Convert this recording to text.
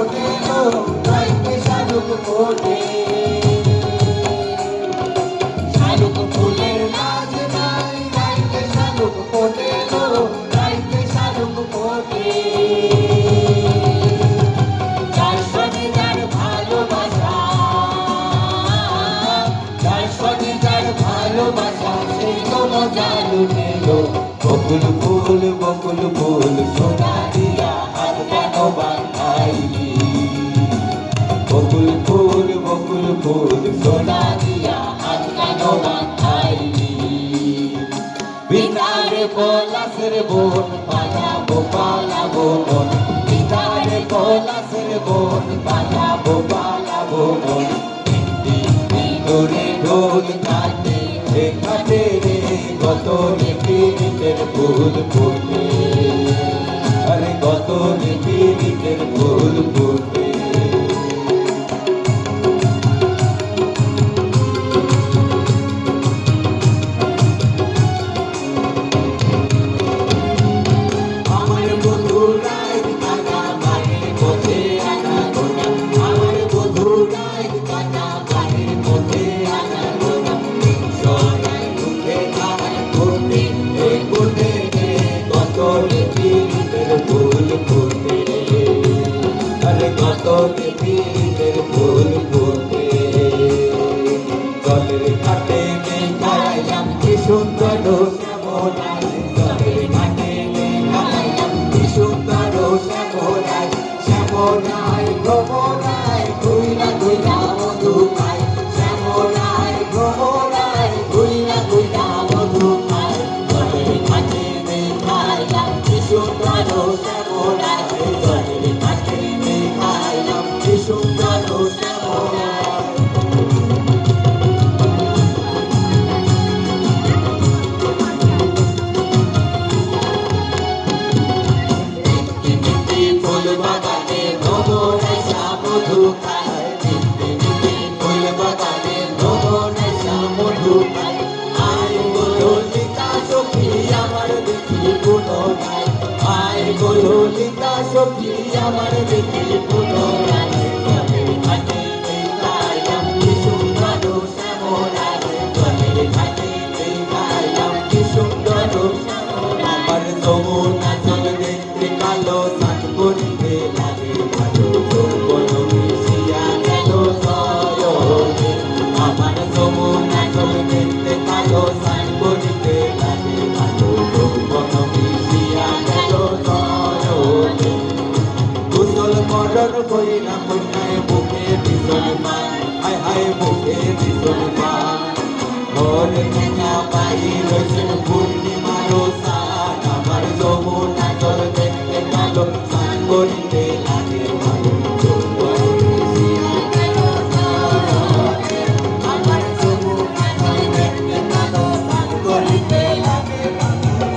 কোটে লো রাইতে শালুক কোটে শালুক ফুলের লাজ নাই রাইতে শালুক কোটে লো রাইতে শালুক কোটে যার সঙ্গে যার ভালোবাসা যার সঙ্গে যার ভালোবাসা সেই তো মজা লুটেলো বকুল ফুল সোনা দিয়া হাত কেন বাঁধাইলি বকুল ফুল সোনা দিয়া হাত কেন বাঁধাইলি বিনারে পলাশের বোন পালাবো মন বিনারে পলাশের বোন পালাবো মন ঢোল কাটে ঘাটে রে কত পীড়িতের ফুল ফুটে আরে কত পীড়িতের ফুল ফুটে আমার বন্ধুরাই কাটা বাড়ির পথে আনা গোনা আমার বন্ধুরাই কাটা বাড়ির পথে আনা গোনা সরাই উঠে যায় ফুটে এই ফুটে কত পীড়িতের ফুল ফুটে আরে কত পীড়িতের ফুল ফুটে জলের ঘাটে দেখাইলাম কি সুন্দর শ্যামলাল জলের ঘাটে দেখাইলাম কি সুন্দর শ্যামলাল শ্যামলাল ভ্রমরায় ঘুইরা ঘুইরা মধু খায় শ্যামলাল ভ্রমরায় ঘুইরা ঘুইরা মধু খায় জলের ঘাটে দেখাইলাম কি সুন্দর শ্যামলাল জলের ঘাটে দেখাইলাম কি সুন্দর শ্যামলাল ফুল বাগানে ভ্রমণেশা মধু খায় ফুল বাগানে ভ্রমণেশা মধু খায় আয় গো ললিতা সখী আমার দেখি পুনরায় আয় গো ললিতা সখী আমার দেখি পুনরায় জলের ঘাটে দেখাইলাম কি সুন্দর শ্যামলাল জলের ঘাটে দেখাইলাম কি সুন্দর শ্যামলাল আমার যমুনা জল দেখতে কালো সাত করিতে লাগে ভালো যৌবন মিশিয়া গেল সয়নে আমার যমুনা জল দেখতে কালো সাত করিতে লাগে ভালো যৌবন মিশিয়া গেল সয়নে কুশল মরণ কইরা কন্যায় মুখে ভীষণ মান হায় হায় মুখে ভীষণ মান ঘর থেকে পাই রয়েছেন